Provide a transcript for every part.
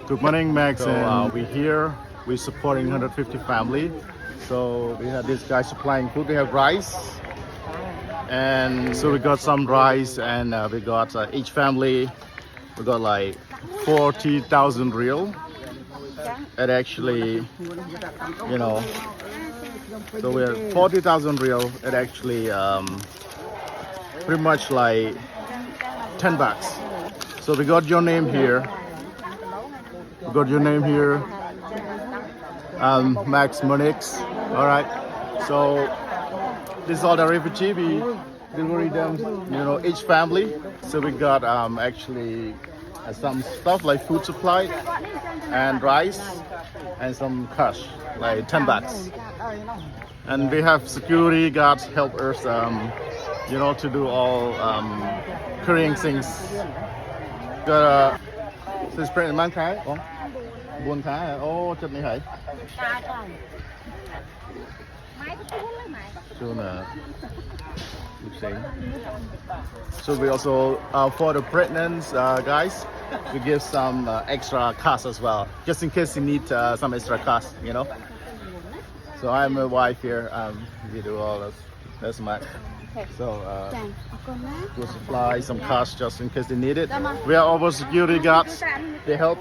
Good morning, Max. So we're here. We're supporting 150 family. So we have this guy supplying food. We have rice, and so we got some rice, and we got each family. We got like 40,000 real. And actually, you know, so we're 40,000 real. It actually pretty much like 10 bucks. So we got your name here. We got your name here. Max Monix. All right. So this is all the refugee. We deliver them, you know, each family. So we got actually some stuff like food supply and rice and some cash, like 10 bucks. And we have security guards help us, you know, to do all carrying things. Got this print man khai, oh, buôn khai, oh, chất này hay. So we also for the pregnant guys, we give some extra cash as well, just in case you need some extra cash, you know. So I'm a wife here. We do all this. That's my. So we'll supply some cash just in case they need it. We are all security guards. They help.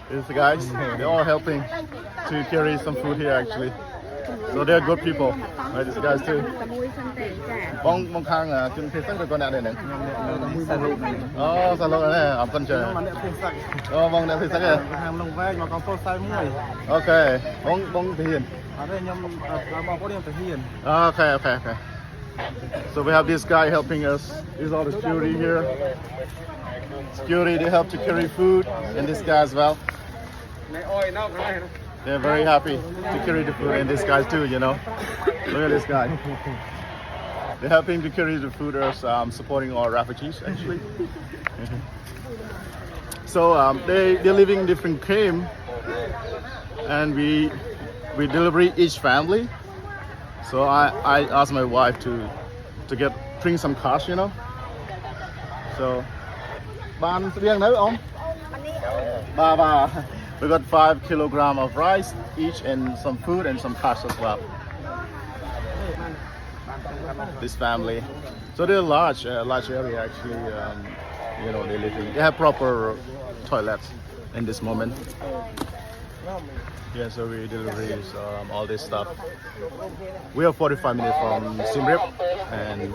These guys, they're all helping to carry some food here actually. So they're good people. Right, these guys too. Bong khang kinh phê sắc được con nào đây này. Sao lâu này, ông con chờ. Bong đã phê sắc rồi. Hàng lồng ve mà còn phô sai mũi. Okay, bong thể hiện. Ở đây nhom bong có điểm thể hiện. Okay. So we have this guy helping us. These are the security here. Security, they help to carry food, and this guy as well. They're very happy to carry the food, and this guy too, you know. Look at this guy. They're helping to carry the food, or supporting our refugees actually. So they're living in different camp, and we deliver each family. So I asked my wife to bring some cash, you know. So ban riêng đấy ông. Ba. We got 5 kilograms of rice each, and some food and some cash as well. This family, so they're large area actually. You know, they have proper toilets in this moment. Yeah, so we deliver all this stuff. We are 45 minutes from Siem Reap, and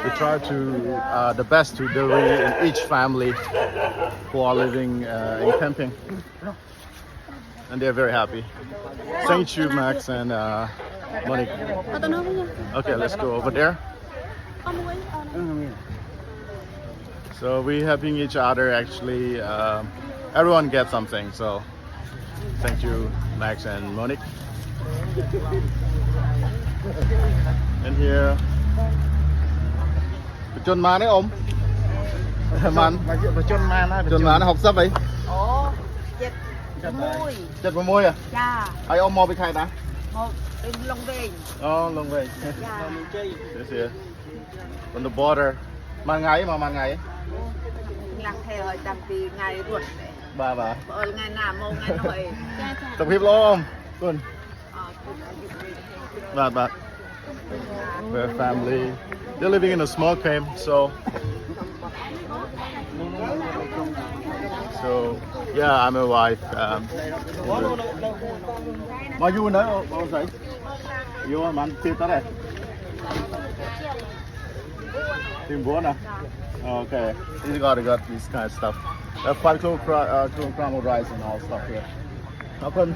we try to the best to deliver in each family who are living in camping, and they're very happy. Thank you, Max and Monique. Okay, let's go over there. So we're helping each other actually. Everyone gets something. So thank you, Max and Monique. And here, Chôn Man đấy ông. Man. Chôn Man học sắp vậy. Chật vào môi à? Dạ. Ai ông mua bị khai ta? In Long Veng. Oh, Long Veng. This here. On the border. Man ngày mà man ngày. Lạc theo hỏi tầm thì ngày ruột đấy. Bà. Ngày nào mô ngày nội. Tập hiệp lo không? Good. Bà. We're a family. They're living in a small camp, so yeah, I'm a wife. Mà you nữa, ông say? You man tiếp tới đây. Tìm bố nè. Okay, you got this kind of stuff. That's 5 kilogram of rice and all stuff here. Open.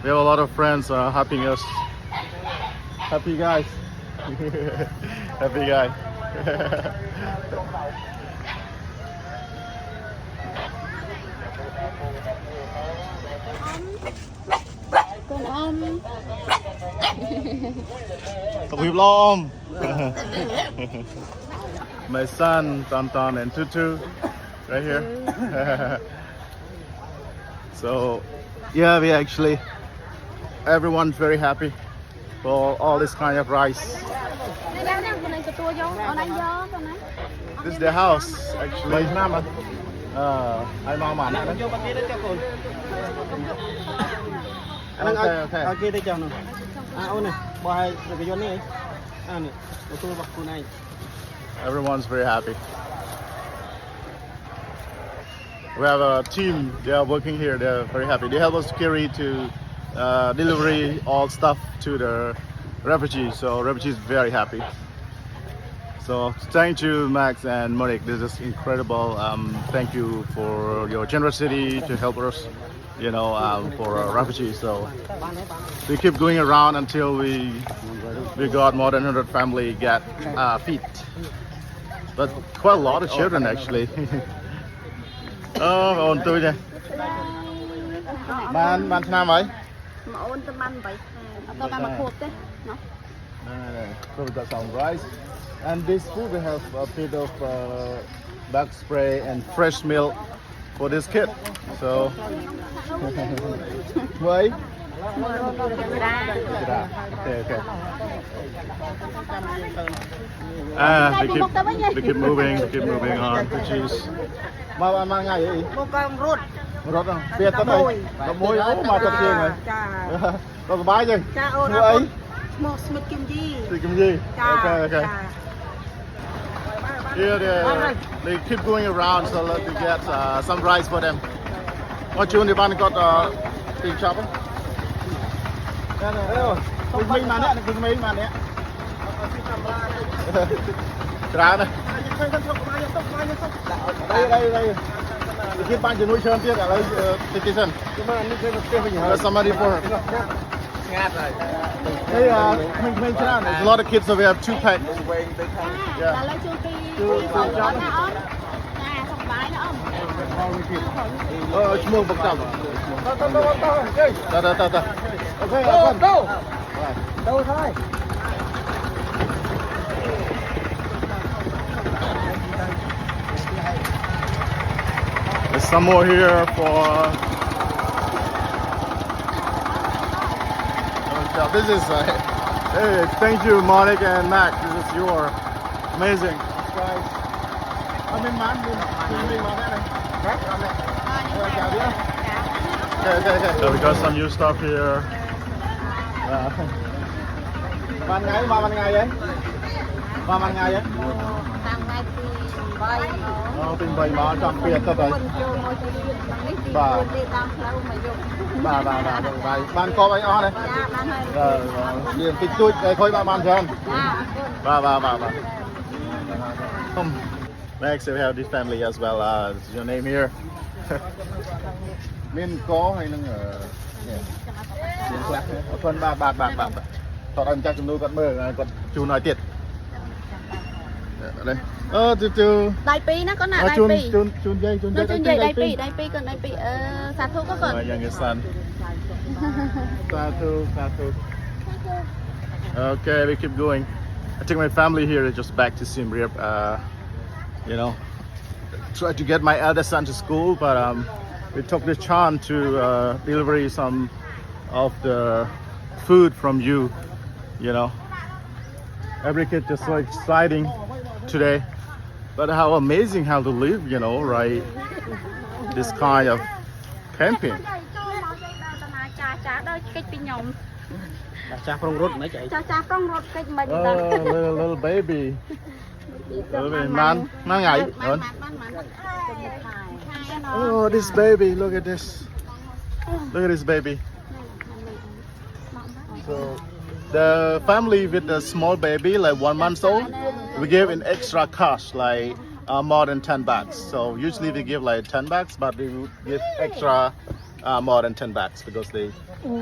We have a lot of friends helping us. Happy guys. Happy guy. Con om. Tập hiệp lo om. My son, Tonton and Tutu, right here. So, yeah, we actually, everyone's very happy for all this kind of rice. đây nè con này cái tua vô con này vô con này This is the house actually. Ai mau mà nè. Okay. kia đây chồng nè ôn này bỏ hai cái vô này này tôi bật cô này Everyone's very happy. We have a team. They are working here. They're very happy. They help us carry to delivery all stuff to the refugees. So refugees very happy. So thank you, Max and Monique. This is incredible. Thank you for your generosity to help us. You know, for refugees. So we keep going around until we got more than 100 family get feet. But quite a lot of children actually. Ôn tôi nè. Bạn năm ấy. mà ôn tầm ăn vậy tao ăn mà khô thế nó So we got some rice, and this food we have a bit of bug spray and fresh milk for this kid. So, wait. Okay. They keep moving on. The cheese. Mang ngày vậy? một con rút Rốt không? Việt tới đây. Có môi mà thật riêng rồi. Có cái bái gì? cha ôn Mua ấy. một smith kim chi Thì kim gì? Okay. cha Here they keep going around so that we get some rice for them. Ở trường thì bạn có tiền shop không? Mình mà nè, mình mà nè. Ra này. Đây. Thì khi bạn chỉ nuôi sơn tiếc ở đây vacation. There's somebody for her. Hey, mình ra. There's a lot of kids, so we have 2 packs. Yeah. là lấy chưa khi không có na ôn nè xong bái nữa ông Cuma bekam. Dah. Okay, đâu? đâu thôi There's some more here for. This is. Hey, thank you, Monica and Mac. This is your amazing. Okay. So we got some new stuff here. ban ngày vậy ban ngày vậy tăng ngay thì bay Tình bày mà trong Việt thật đấy. Bà. Bạn có bánh o đây. Điểm kịch tôi đây thôi bạn xem. Bà. Next we have this family as well. Is your name here? Bên có hay năng ở phần bà. Tọt anh chắc chúng tôi còn mơ còn chú nói tiệt. Đây. Chú. đại pi nó có nè đại pi Chun dây đại pi còn đại pi sạt thu có còn My youngest son. Satu. Okay, we keep going. I think my family here is just back to Siem Reap. You know, try to get my eldest son to school, but we took the chance to deliver some of the food from you. You know, every kid just so exciting today. But how amazing how to live, you know, right? This kind of camping. cha phong rút mấy chạy Little baby. Man ngày. Oh, this baby, look at this. Look at this baby. So the family with the small baby, like 1 month old, we give an extra cash, like more than 10 bags. So usually we give like 10 bags, but we would give extra more than 10 bags because they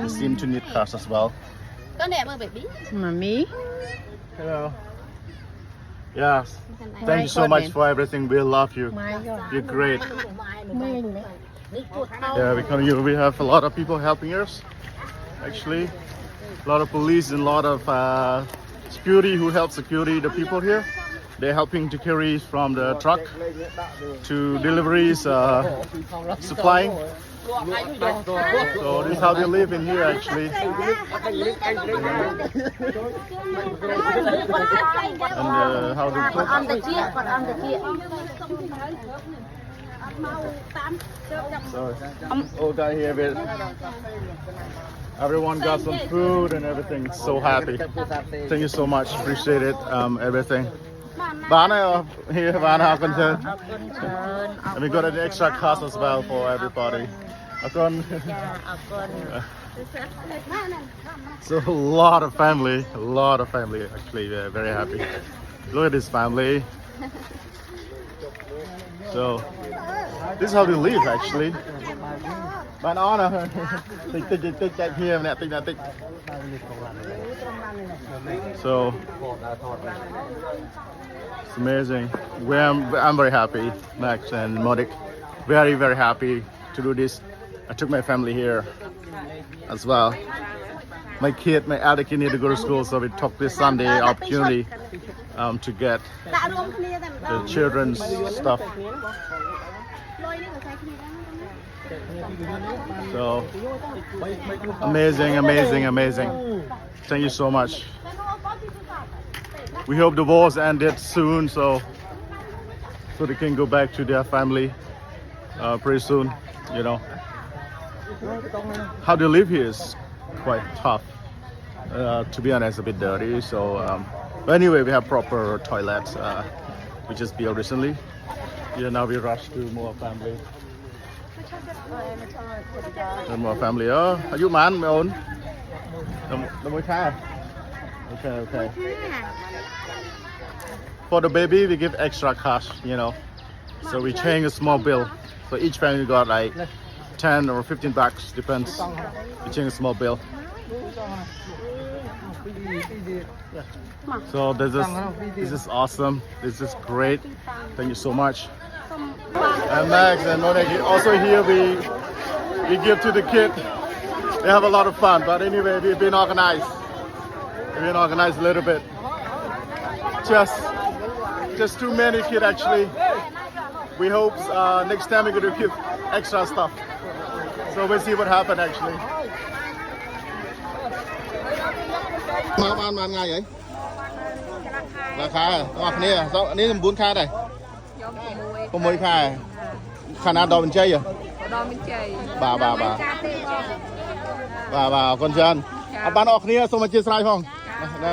seem to need cash as well. có đẹp ơi baby mami Hello. Yes. Thank you so much for everything. We love you. You're great. Yeah, because we have a lot of people helping us. Actually, a lot of police and a lot of security who help security the people here. They're helping to carry from the truck to deliveries, supplying. So this is how they live in here actually. And how they cook. អត់ទៅជាគាត់អត់ទៅជា So all guy here with everyone got some food and everything. So happy. Thank you so much. Appreciate it. Everything. Bana here, Bana concern. And we got an extra cost as well for everybody. Akon. So a lot of family actually. We're very happy. Look at this family. So this is how they live actually. Bạn on à? Tích chạy here nè, tích. So it's amazing. I'm very happy, Max and Modik. Very, very happy to do this. I took my family here as well. My elder kid need to go to school, so we took this Sunday opportunity to get the children's stuff. So amazing. Thank you so much. We hope the wars ended soon, so they can go back to their family pretty soon. You know, how they live here is quite tough. To be honest, a bit dirty. So, but anyway, we have proper toilets. We just built recently. Yeah, now we rush to more family. More family. Oh, are you man, my own? The Okay. For the baby, we give extra cash, you know. So we change a small bill. So each family got like 10 or 15 bucks, depends. We change a small bill. So this is awesome. This is great. Thank you so much. And Max and Monik, also here we give to the kid. They have a lot of fun, but anyway, we've been organized. We've been organized a little bit. Just too many kids actually. We hope next time we're going to give extra stuff. So we'll see what happens actually. មកបានថ្ងៃអីរាคาបងប្អូននេះ9ខែដែរ6ខែខាងណាដល់បញ្ជ័យដល់បញ្ជ័យបាទអរគុណច្រើនអត់បានអរគ្នាសូមអធិស្ឋានផងណែ